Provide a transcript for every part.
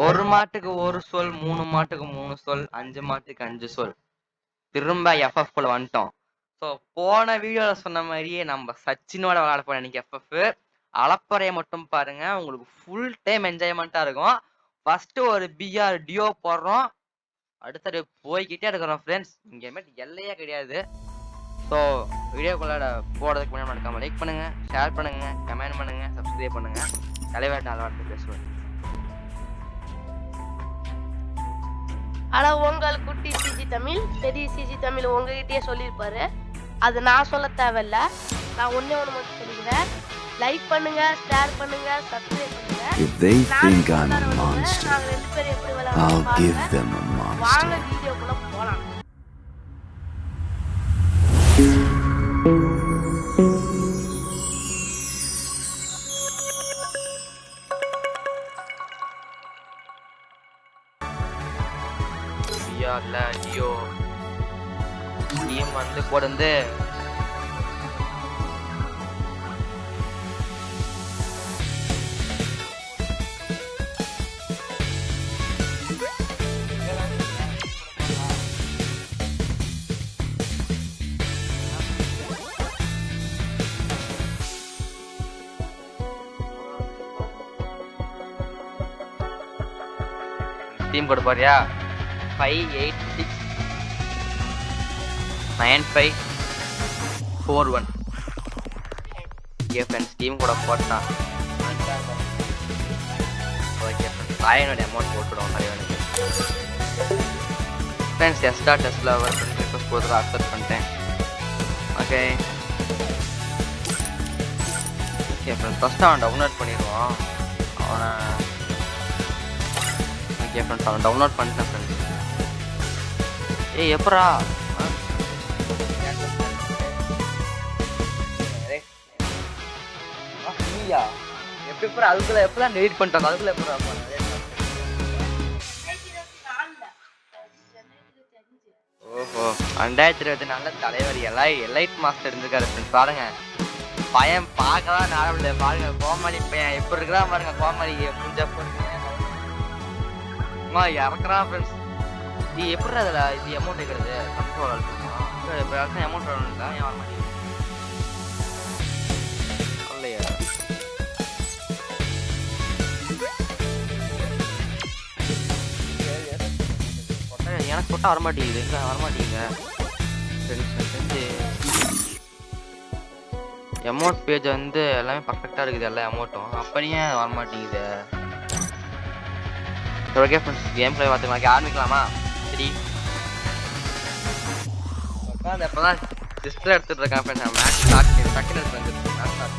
ஒரு மாட்டுக்கு ஒரு சொல், 3 மாட்டுக்கு 3 சொல், 5 மாட்டுக்கு 5 சொல். திரும்ப FF குள்ள வந்துட்டோம். ஸோ போன வீடியோல சொன்ன மாதிரியே நம்ம சச்சினோட விளையாட போறோம் இன்னைக்கு FF. அளப்பறையை மட்டும் பாருங்க, உங்களுக்கு ஃபுல் டைம் என்ஜாய்மெண்டா இருக்கும். ஃபர்ஸ்ட் ஒரு BR டியோ போடுறோம், அடுத்தது போய்கிட்டே இருக்கிறோம் ஃப்ரெண்ட்ஸ். இங்கேயுமே எல்லையே கிடையாது. ஸோ வீடியோக்குள்ள போறதுக்கு முன்னாடி மறக்காம லைக் பண்ணுங்க, ஷேர் பண்ணுங்க, கமெண்ட் பண்ணுங்க, சப்ஸ்கிரைப் பண்ணுங்க. தலைவர் நாலு வார்த்தை பேசுவேன். ஆனா உங்கள் குட்டி சிஜி தமிழ், பெரிய சிஜி தமிழ் உங்ககிட்டயே சொல்லியிருப்பாரு. அது நான் சொல்ல தேவையில்ல. நான் ஒண்ணே ஒன்று மட்டும் சொல்லிக்கிறேன். லைக் பண்ணுங்க, ஷேர் பண்ணுங்க, சப்ஸ்கிரைப் பண்ணுங்க. If they think I'm a monster, நாங்க 2 பேரும் எப்படி I'll விளையாடுறோம் give பாருங்க. them a வாங்க monster. வீடியோக்குள்ள போலாம். BRல டியோ டீம் வந்து போடுந்து டீம் கூட போறியா? 5869541. ஓகே ஃப்ரெண்ட்ஸ், டீம் கூட போட்டான். ஓகே ஃப்ரெண்ட்ஸ், தலைவனுடைய அமௌண்ட் போட்டுவிடுவோம் தலைவனுக்கு. ஃப்ரெண்ட்ஸ் எஸ்டா டெஸ்ட்ல ஒரு ஃப்ரெண்ட் ரிக்வெஸ்ட் கொடுத்து அக்செப்ட் பண்ணிட்டேன். ஓகே ஓகே ஃப்ரெண்ட்ஸ், ஃபர்ஸ்ட் அவன் டவுன்லோட் பண்ணிடுவான். அவனை ஓகே ஃப்ரெண்ட்ஸ், அவன் டவுன்லோட் பண்ணிட்டேன் ஃப்ரெண்ட்ஸ். ஏய் எப்பரா எப்படி அதுக்குள்ள எப்பதான் டெலிட் பண்ணிட்டாங்க, அதுக்குள்ள எப்படி ஓஹோ 2024 தலைவர் எலைட் மாஸ்டர் இருந்திருக்காரு ஃப்ரெண்ட்ஸ். பாருங்க பையன் பார்க்கலாம் நார்மல பாருங்க, கோமாளி பையன் எப்படி இருக்கிறா பாருங்க, கோமாளி முடிஞ்ச போமா இறக்குறான் ஃப்ரெண்ட்ஸ். இது எப்படி அதில் இது அமௌண்ட் வைக்கிறது கண்ட்ரோல் இருக்குமா? இப்போ அமௌண்ட் வரணுங்களா? ஏன் வர மாட்டேங்குது இல்லையா? எனக்கு போட்டால் வரமாட்டேங்குது. எங்கே வரமாட்டேங்குங்க ஃப்ரெண்ட்ஸ்? செஞ்சு அமௌண்ட் பேஜ் வந்து எல்லாமே பர்ஃபெக்டாக இருக்குது, எல்லா அமௌண்ட்டும். அப்படியே வரமாட்டேங்குது. ஓகே ஃப்ரெண்ட்ஸ், கேம் பிளே பார்த்துக்கலாம். ஆரம்பிக்கலாமா? சரி உட்காந்து எப்போதான் டிஸ்பிளே எடுத்துட்டு இருக்கேன் ஃப்ரெண்ட்ஸ். மேட்ச் ஸ்டார்ட் டக்குன்னு எடுத்து வந்துருக்கு. மேட்ச் ஸ்டார்ட்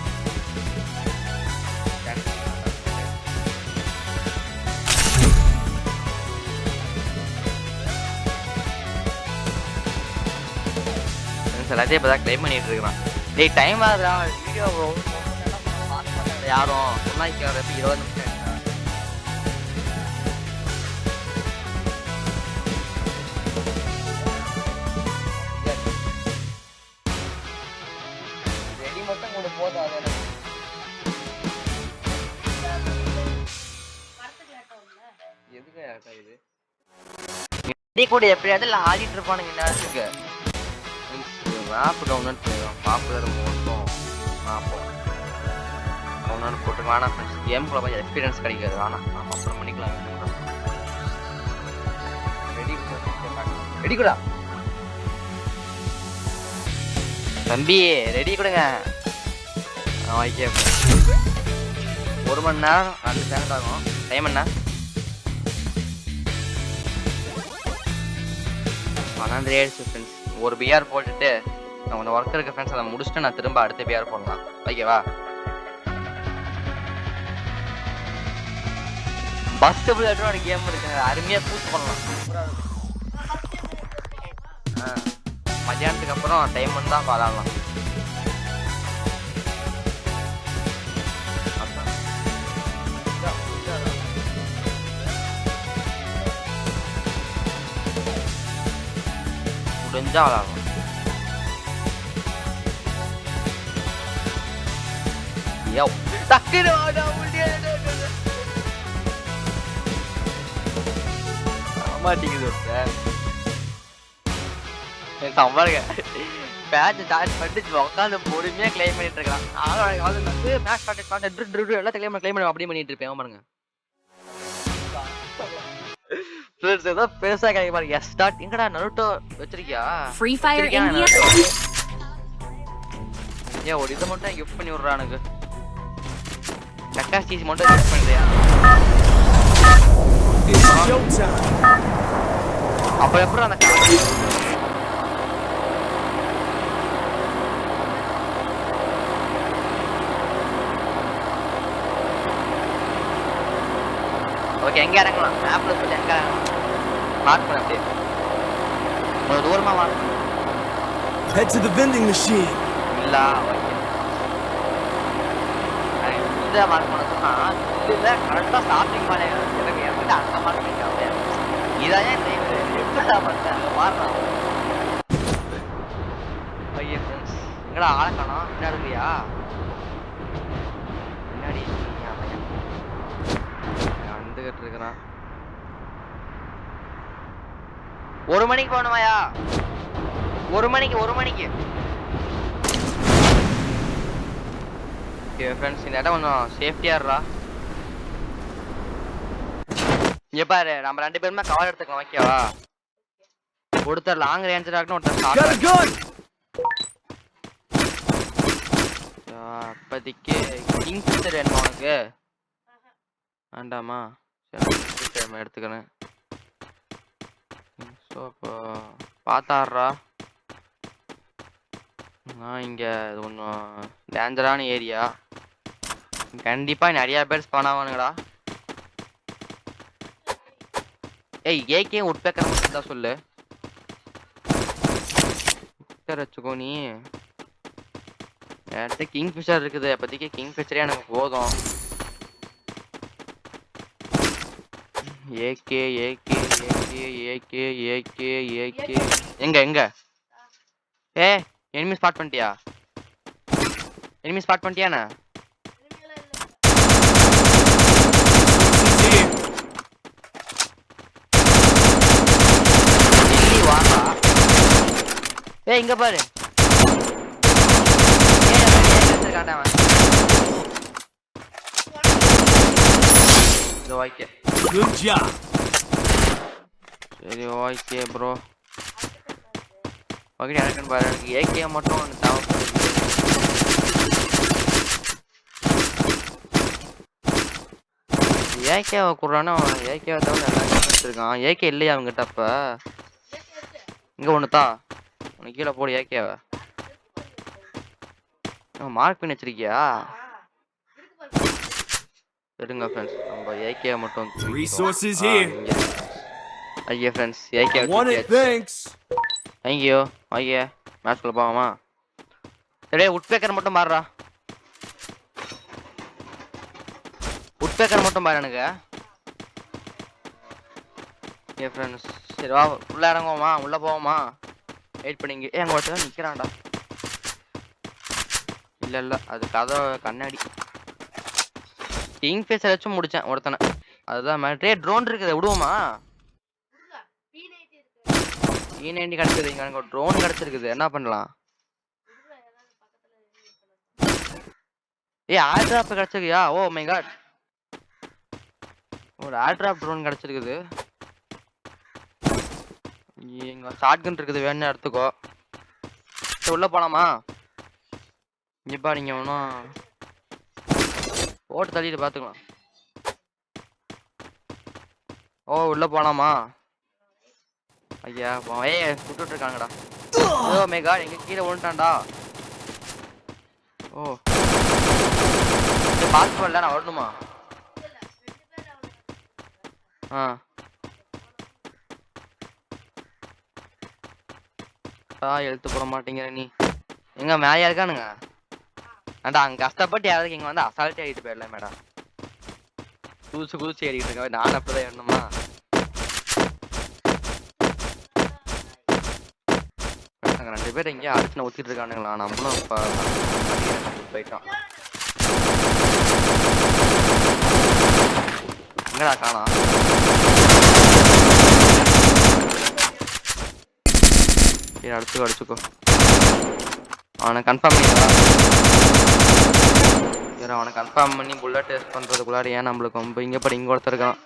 ஃப்ரெண்ட்ஸ் எல்லாத்தையும் இப்போ தான் கிளைம் பண்ணிட்டு இருக்கிறான். டேய் டைம் ஆகுதுடா, வீடியோ பார்க்க மாட்டாங்க யாரும். சொன்னாக்கி வரப்ப 20 நிமிஷம் மட்டும் கூட போதும். அது எதுக்கு ஆகுது கூட எப்படியாவது ஆடிட்டு இருப்பானுங்க நேரத்துக்கு. மேப் டவுன்லோட் பண்ணிடுவோம். பாப்புலர் மோட்டும் மேப்பும் டவுன்லோட் போட்டு வேணாம் ஃப்ரெண்ட்ஸ். கேமுக்குள்ள கொஞ்சம் எக்ஸ்பீரியன்ஸ் கிடைக்காது, வேணாம். நம்ம அப்புறம் பண்ணிக்கலாம். ரெடி கூட தம்பி, ரெடி கொடுங்க. ஓகே 1 மணி நேரம் 2 செகண்ட் ஆகும். டைம் என்ன? 12 ஆயிடுச்சு ஃப்ரெண்ட்ஸ். ஒரு BR போட்டுட்டு கொஞ்சம் ஒர்க் இருக்கு ஃப்ரெண்ட்ஸ், அதை முடிச்சுட்டு நான் திரும்ப அடுத்த BR போடலாம். ஓகேவா? பஸ் புல்லட்டோட கேம் இருக்கு, அருமையாக பூத்து பண்ணலாம். மத்தியானத்துக்கு அப்புறம் டைம் தான் விளாடலாம். முடிஞ்சா விளாடலாம். டக்குனு மாட்டேங்குது சார். சம்பாருங்க பேட்ச் ஸ்டார்ட் பண்ணிட்டு உட்காந்து பொறுமையா கிளைம் பண்ணிட்டு இருக்கான். மேட்ச் ஸ்டார்ட் எல்லாம் கிளைம் பண்ணி அப்படியே பண்ணிட்டு இருப்பேன் பாருங்க. ஏதோ பெருசா கிடைக்க பாருங்க. ஸ்டார்ட் எங்கடா நருட்டோ வச்சிருக்கியா? Free Fire India. ஏன் ஒரு இதை மட்டும் கிஃப்ட் பண்ணி விடுறா எனக்கு. கக்கா சீஸ் மட்டும் கிஃப்ட் பண்றியா? அப்ப எப்படி அந்த ஓகே எங்க இறங்கலாம்? மேப்ல சொல்லி எங்க இறங்கலாம்? மார்க் பண்ண அப்படியே கொஞ்சம் தூரமா மார்க் பண்ணு. Head to the vending machine. இல்ல ஓகே இதை மார்க் பண்ண சொன்னா இல்ல கரெக்டா ஸ்டார்டிங் மேலே எனக்கு இறங்கிட்டு அங்க மார்க் பண்ணிக்காம இதான் எப்படா பண்ணேன் அங்க மாறுறான். ஓகே ஃப்ரெண்ட்ஸ் எங்கடா ஆளை காணோம்? பின்னாடி இல்லையா? பின்னாடி வந்துகிட்டு இருக்கிறான். 1 மணிக்கு போகணுமாயா? 1 மணிக்கு ஓகே ஃப்ரெண்ட்ஸ் இந்த இடம் கொஞ்சம் சேஃப்டியா இருடா. இங்க பாரு நம்ம 2 பேருமே கவர் எடுத்துக்கலாம் ஓகேவா? ஒருத்தர் லாங் ரேஞ்சரா இருக்கணும், ஒருத்தர் ஷார்ட். அப்போதைக்கு கிங் ஃபிஷர் வேணுமா உனக்கு? வேண்டாமா? சரி எடுத்துக்கிறேன். ஸோ இப்போ பார்த்தாடுறா. நான் இங்கே இது கொஞ்சம் டேஞ்சரான ஏரியா. கண்டிப்பாக நிறையா பேர் ஸ்பான் ஆவானுங்கடா. ஏய் ஏகே உட்பேக்கர் மட்டும் தான் சொல்லு. வச்சுக்கோ நீ. என்கிட்ட கிங் ஃபிஷர் இருக்குது. அப்போதைக்கு கிங் ஃபிஷரே எனக்கு போதும். AK AK AK AK AK AK எங்க ஏ எனிமி ஸ்பாட் பண்ணிட்டியா? என்ன ஏ இங்க பாரு. Okay Good job. சரி ஓகே ப்ரோ. ஓகே எனக்குன்னு பாரு எனக்கு ஏகே மட்டும் ஒன்று தேவைப்படுது. ஏகேவை கூடுறானோ ஏகேவை தவிர நல்லா வச்சிருக்கான். ஏகே இல்லையா அவங்ககிட்ட? அப்ப இங்க ஒண்ணுதா உனக்கு கீழே போடு ஏகேவை. மார்க் பண்ணி வச்சிருக்கியா? சரிங்க ஃப்ரெண்ட்ஸ் நம்ம ஏகேவை மட்டும் Resources here. ஐயா ஃப்ரெண்ட்ஸ் ஏகே Thanks. தேங்க்யூ. ஓகே மேட்ச்குள்ள போவாமா? சரி உட்பேக்கர் மட்டும் பாருடா. உட்பேக்கர் மட்டும் பாரு எனக்கு. ஓகே ஃப்ரெண்ட்ஸ் சரி வா உள்ள இறங்குவோமா? உள்ள போவோமா? வெயிட் பண்ணிங்க. எங்க ஒருத்தர் நிக்கிறான்டா. இல்ல அது கதை கண்ணாடி. கிங் ஃபேஸர் வச்சு முடிச்சேன் ஒருத்தனை. அதுதான் மேட்ரே. ட்ரோன் இருக்குது விடுவோமா? E90 கிடைச்சது. இங்க எனக்கு ட்ரோன் கிடைச்சிருக்குது. என்ன பண்ணலாம்? ஏ ஆர்ட்ராப் கிடைச்சிருக்கியா? ஓ மை காட் ஒரு ஆர்ட்ராப் ட்ரோன் கிடைச்சிருக்குது. இங்க ஷாட்கன் இருக்குது வேணும்னு எடுத்துக்கோ. உள்ள போலாமா? இப்பா நீங்க ஒன்றும் போட்டு தள்ளிட்டு பாத்துக்கலாம். ஓ உள்ள போலாமா? ஐயா ஏ சுட்டுட்டு இருக்காங்கடா. ஓ மை காட் எங்க கீழே விழுந்துட்டான்டா. ஓ பாத்து வரல நான் வரணுமா? எழுத்து போட மாட்டேங்கிற நீ. எங்க மேயா இருக்கானுங்க? அண்டா அங்க கஷ்டப்பட்டு யாராவது இங்க வந்து அசால்ட்டி ஆகிட்டு போயிடலாம் மேடம். குதிச்சு ஏறிட்டு இருக்க. நான் அப்படிதான் ஏறணுமா? நாங்க 2 பேர் எங்கேயும் அடிச்சுன்னு ஊத்திட்டு இருக்கானுங்களா? நம்மளும் போயிட்டோம். எங்கடா காணோம்? சரி அடிச்சுக்கோ அவனை கன்ஃபார்ம் பண்ணிடா. சரி அவனை கன்ஃபார்ம் பண்ணி புல்லட் டெஸ்ட் பண்றதுக்குள்ளார ஏன் நம்மளுக்கு ரொம்ப இங்க படி இங்க ஒருத்தர் இருக்கான்.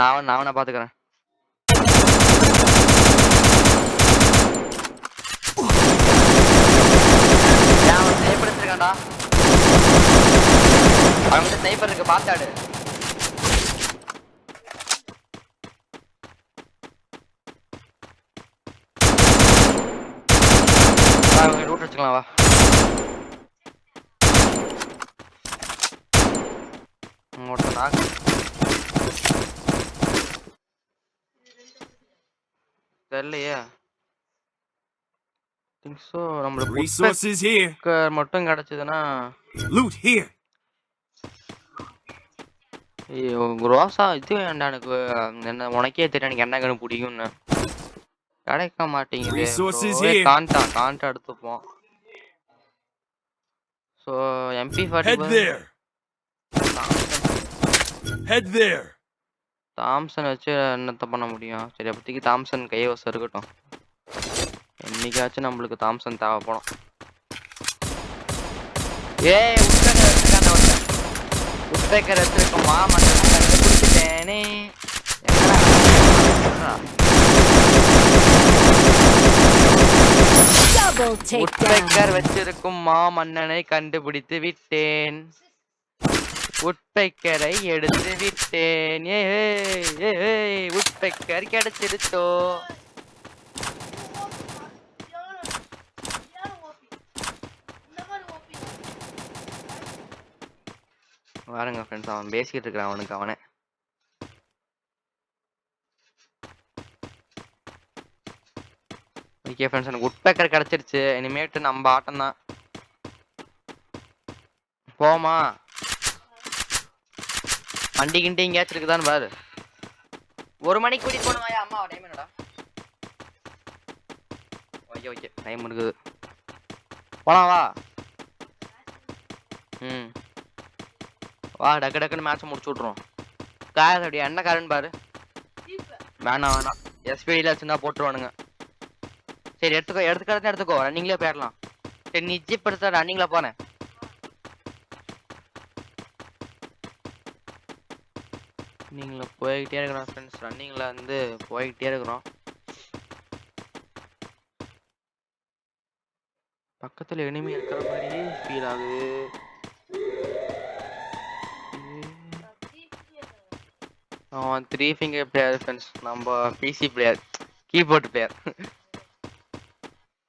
நான் அவனை பாத்துக்கிறேன். அவன் ஸ்னைப்பர் எடுத்துருக்கான்டா. அவன்கிட்ட ஸ்னைப்பர் இருக்கு பாத்தாடு. ரூட் வச்சுக்கலாம் வா. தெரியலையே. நம்மளுக்கு Resources here. மட்டும் கிடைச்சதுன்னா Loot here. ரோசா இது வேண்டாம் எனக்கு. என்ன உனக்கே தெரியும் எனக்கு என்ன கண்ணு பிடிக்கும்னு. கிடைக்க மாட்டேங்குது. காண்டா எடுத்துப்போம். So MP40 Head there. Thomson வச்சு என்னத்த பண்ண முடியும். சரி அப்போதைக்கு தாம்சன் கைவசம் இருக்கட்டும். என்னைக்காச்சும் நம்மளுக்கு தாம்சன் தேவைப்படும். ஏய் உட்பேக்கர் எடுத்துருக்கோமா மட்டும் கண்டுபிடிச்சிட்டேனே. உட்பேக்கர் வச்சிருக்கும் மாமன்னனை கண்டுபிடித்து விட்டேன். உட்பேக்கரை எடுத்து விட்டேன். உட்பேக்கர் கிடைச்சிருச்சோ. பாருங்க ஃப்ரெண்ட்ஸ் அவன் பேசிக்கிட்டு இருக்கிறான். அவனே ஓகே ஃப்ரெண்ட்ஸ் எனக்கு உட்பேக்கர் கிடைச்சிருச்சு. இனிமேட்டு நம்ம ஆட்டம் தான். போமா வண்டி கிண்டி எங்கேயாச்சும் இருக்குதான்னு பாரு. 1 மணிக்கு கூட்டிட்டு போனவாயா அம்மா டைம் என்னடா. ஓகே டைம் இருக்குது போலாம் வா. வா டக்குன்னு மேட்சை முடிச்சு விட்ருவோம். கார் அப்படி என்ன காருன்னு பாரு. வேணாம் எஸ்பிடியில் வச்சுருந்தா போட்டுருவானுங்க. சரி எடுத்துக்கோ ரன்னிங்லேயே போயிடலாம். சரி நீ ஜிப் எடுத்தா ரன்னிங்கில் போனேன். ரன்னிங்கில் போய்கிட்டே இருக்கிறோம் ஃப்ரெண்ட்ஸ். ரன்னிங்கில் வந்து போய்கிட்டே இருக்கிறோம். பக்கத்தில் எனிமி இருக்கிற மாதிரி ஃபீல் ஆகுது. அவன் 3 ஃபிங்கர் பிளேயர் ஃப்ரெண்ட்ஸ். நம்ம பிசி பிளேயர் கீபோர்டு பிளேயர்.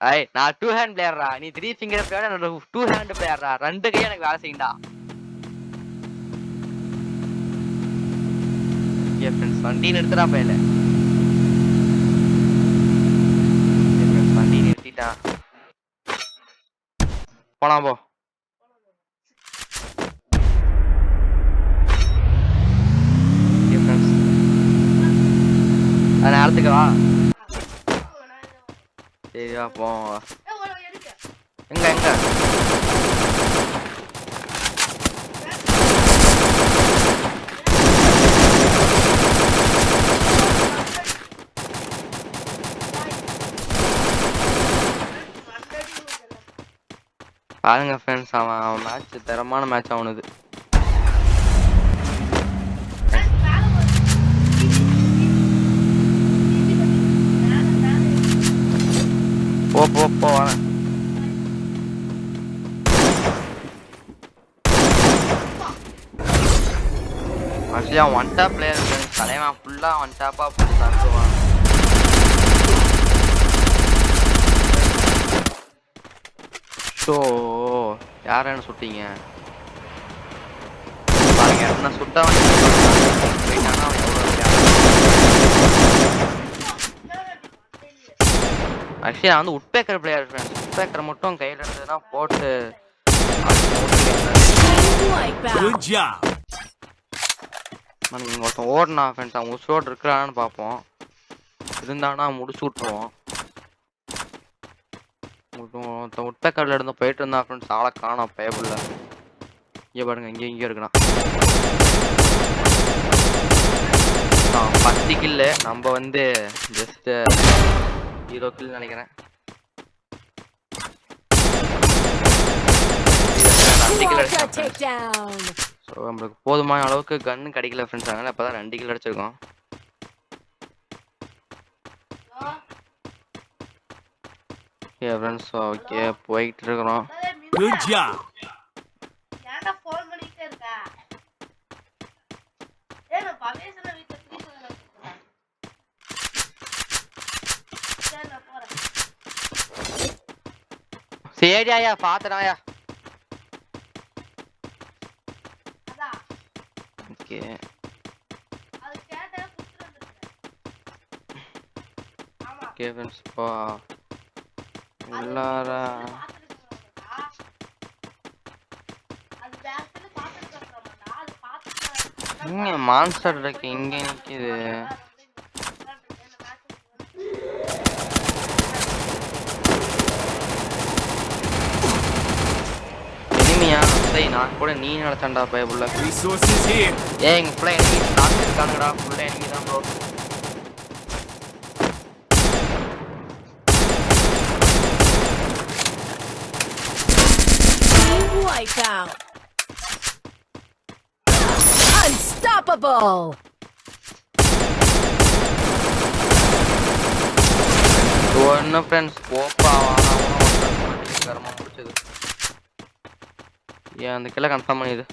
ஐய் நான் 2 ஹேண்ட் பிளேயர்ரா. நீ 3 ஃபிங்கர் பிளேயர். நான் 2 ஹேண்ட் பிளேயர்ரா. 2 கை எனக்கு வேலை செய்யும்டா. ஓகே ஃப்ரெண்ட்ஸ் வண்டி நிறுத்துறா பையல. வண்டி நிறுத்திட்டான். போலாம் போ. நேரத்துக்கு வா. சரியா போ. எங்க பாருங்க ஃப்ரெண்ட்ஸ் அவன் மேட்ச் தரமான மேட்ச் அவனுது. போ வரேன். ஆக்சுவலி அவன் ஒன் டாப் பிளேயர் ஃப்ரெண்ட்ஸ். தலைவன் ஃபுல்லாக ஒன் டாப்பாக போட்டு தாக்குவான். ஸோ யார் என்ன சுட்டீங்க பாருங்க. என்ன சுட்டவன் போயிட்டானா அவன் எவ்வளோ. ஆக்சுவலி நான் வந்து உட்பேக்கர் பிளேயர் ஃப்ரெண்ட்ஸ். உட்பேக்கர் மட்டும் கையில் இருந்ததுன்னா போட்டு Good job. இங்கே ஒருத்தன் ஓடனா ஃப்ரெண்ட்ஸ். அவன் உசுரோடு இருக்கிறான்னு பார்ப்போம். இருந்தானா முடிச்சு விட்ருவோம். ஒருத்தன் உட்பேக்கரில் இருந்து போயிட்டு இருந்தா ஃப்ரெண்ட்ஸ். ஆளை காணோம் பயபுள்ள. இங்கே பாருங்க இங்கே இருக்குண்ணா. 10 கில்லு. நம்ம வந்து ஜஸ்ட்டு 0 கில் நினைக்கிறேன். Quadra takedown. ஸோ நம்மளுக்கு போதுமான அளவுக்கு கன்னு கிடைக்கல ஃப்ரெண்ட்ஸ், அதனால இப்போ தான் 2 கில் அடிச்சிருக்கோம். ஓகே ஃப்ரெண்ட்ஸ், ஓகே போயிட்டு இருக்கிறோம். Good job. ஏன்டா ஃபோன் பண்ணிட்டே இருக்க? ஏய் நான் பவேசன வீட்ல ஃப்ரீ ஃபயர் வச்சிருக்கேன். சரி நான் போறேன். சரி ஆயா பாத்துறாயா. அதான் ஓகே அது கேட்டா குத்துறேன். ஆமா ஓகே ஃப்ரெண்ட்ஸ், இப்போ உள்ளாரா அது பேக்ல பாத்துட்டு இருக்கறோம்டா. அது பாத்துட்டு இங்க மான்ஸ்டர் இருக்கு, இங்க நிக்குது. இனிமையா சரி, நான் கூட நீ நினைச்சேன்டா பயப்புள்ள. Resources here. ஏய் இங்க ஃபுல்லா எனிமி ஸ்டாக் இருக்கானுங்கடா, ஃபுல்லா எனிமி தான் ப்ரோ. Team wipeout. Unstoppable. ஒன்னு ஃப்ரெண்ட்ஸ் போப்பா கரமா முடிச்சது. ஏன் அந்த கில்ல கன்ஃபார்ம் பண்ணிது.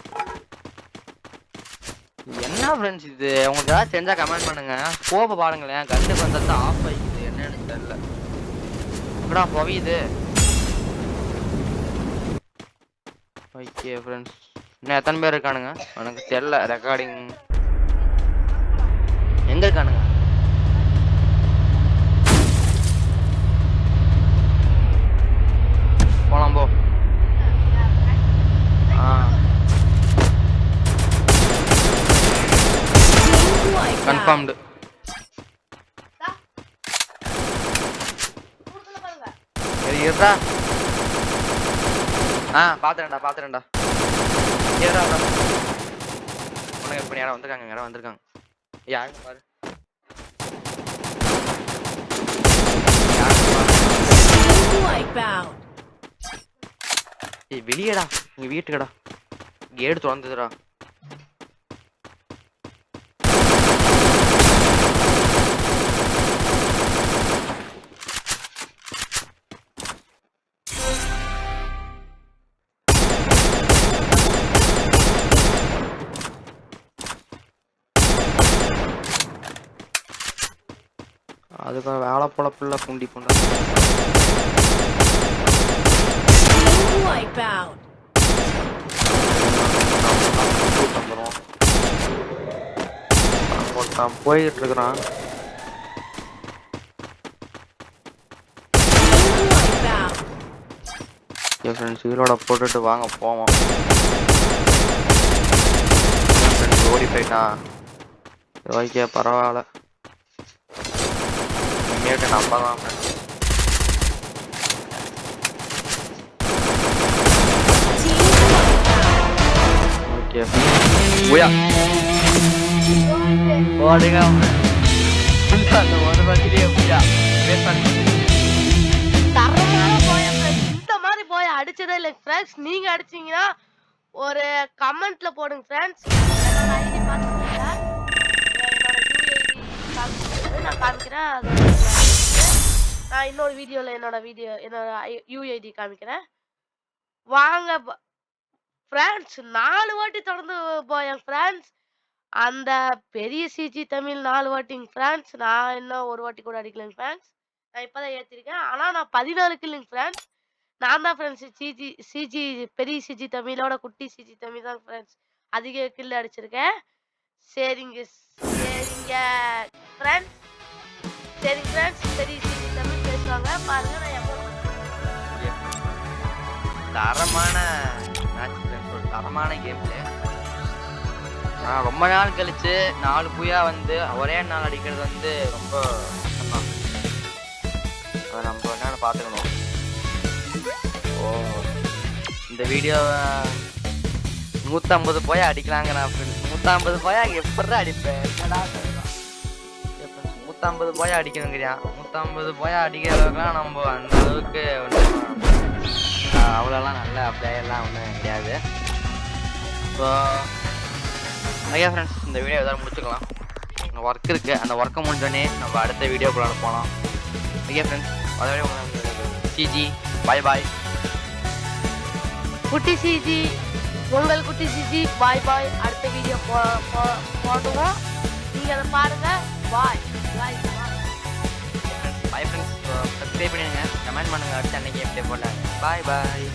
என்ன ஃப்ரெண்ட்ஸ் இது, உங்களுக்கு ஏதாவது தெரிஞ்சா கமெண்ட் பண்ணுங்க. போப்ப பாருங்களேன், கண்டுக்கு வந்தது ஆஃப் ஆயிக்குது, என்னன்னு தெரியல. இப்படா போவிது. ஓகே ஃப்ரெண்ட்ஸ், இன்னும் எத்தனை பேர் இருக்கானுங்க எனக்கு தெரியல. ரெக்கார்டிங் எங்க இருக்கானுங்க? போலாம் போ. Team wipeout. கன்ஃபார்ம்டு. ஊர்ல பாருங்க. இருடா. பாத்துறேன்டா. ஏறா உனக்கு இப்ப யாரா வந்திருக்காங்க. யாருங்க பாரு. Team wipeout. ஏய் வெளியடா, இங்க வீட்டுக்கடா. கேட் திறந்ததுடா. அதுக்கு வேலை பொழப்புல குண்டி கொண்டா. Team wipeout. ஒருத்தன் போயிட்டு இருக்கிறான். Team wipeout. என் ஃப்ரெண்ட்ஸ் ஹீரோட போட்டுட்டு வாங்க போவோம். ஃப்ரெண்ட்ஸ் ஓடி போயிட்டான். ஓகே பரவாயில்ல, இனிமேட்டு நம்ம தான் ஃப்ரெண்ட்ஸ். Team wipeout. ஓகே புயா ஓடுங்க அந்த ஒரு வண்டியிலே புயா தரமான போய ஃப்ரெண்ட்ஸ். இந்த மாதிரி போய அடிச்சதே இல்லை ஃப்ரெண்ட்ஸ். நீங்க அடிச்சீங்கன்னா ஒரு கமெண்ட்ல போடுங்க ஃப்ரெண்ட்ஸ். என்னோட ஐடி பாத்துக்கோங்க. என்னோட யூஐடி நான் காமிக்கிறேன். நான் இன்னொரு வீடியோல என்னோட யூஐடி காமிக்கிறேன். வாங்க ஃப்ரெண்ட்ஸ். 4 வாட்டி தொடர்ந்து போயேன் ஃப்ரெண்ட்ஸ். அந்த பெரிய சிஜி தமிழ் 4 வாட்டிங்க ஃப்ரெண்ட்ஸ். நான் இன்னும் ஒரு வாட்டி கூட அடிக்கலைங்க ஃப்ரெண்ட்ஸ். நான் இப்பதான் ஏத்திருக்கேன். ஆனா நான் 14 கில்லுங்க ஃப்ரெண்ட்ஸ். நான் தான் ஃப்ரெண்ட்ஸ் சிஜி பெரிய சிஜி தமிழோட குட்டி சிஜி தமிழ் தான் ஃப்ரெண்ட்ஸ் அதிக கில் அடிச்சிருக்கேன். சரிங்க ஃப்ரெண்ட்ஸ். பெரிய சிஜி தமிழ் பேசுவாங்க பாருங்க. நான் எப்போ தரமான மேட்ச் ஃப்ரெண்ட்ஸ், ஒரு தரமான கேம். நான் ரொம்ப நாள் கழிச்சு 4 புயா வந்து ஒரே நாள் அடிக்கிறது வந்து ரொம்ப கஷ்டம்தான். அதை நம்ம என்னன்னு பார்த்துக்கணும். ஓ இந்த வீடியோவை 150 போய் அடிக்கலாங்க. நான் 150 போய் எப்படி அடிப்பேன்? 150 போய் அடிக்கணுங்கிறியா? 250 போய் அடிக்கிற அளவுக்குலாம் நம்ம அந்த அளவுக்கு அவ்வளோலாம் நல்ல பிளேயர்லாம் ஒன்றும் கிடையாது. ஸோ ஐயா ஃப்ரெண்ட்ஸ், இந்த வீடியோ எதாவது முடிச்சுக்கலாம். ஒர்க் இருக்குது, அந்த ஒர்க்கை முடிஞ்சோடனே நம்ம அடுத்த வீடியோக்குள்ள போகலாம். ஐயா ஃப்ரெண்ட்ஸ், அதோடய சிஜி பாய் பாய். குட்டி சிஜி, உங்கள் குட்டி சிஜி பாய் பாய். அடுத்த வீடியோ போடுவோம், நீங்கள் அதை பாருங்கள். பாய் பாய் பாய் ஃப்ரெண்ட்ஸ். சப்ஸ்கிரைப் பண்ணிடுங்க, கமெண்ட் பண்ணுங்கள், அடுத்து அன்னைக்கு எப்படி போட்டாங்க. பாய் பாய்.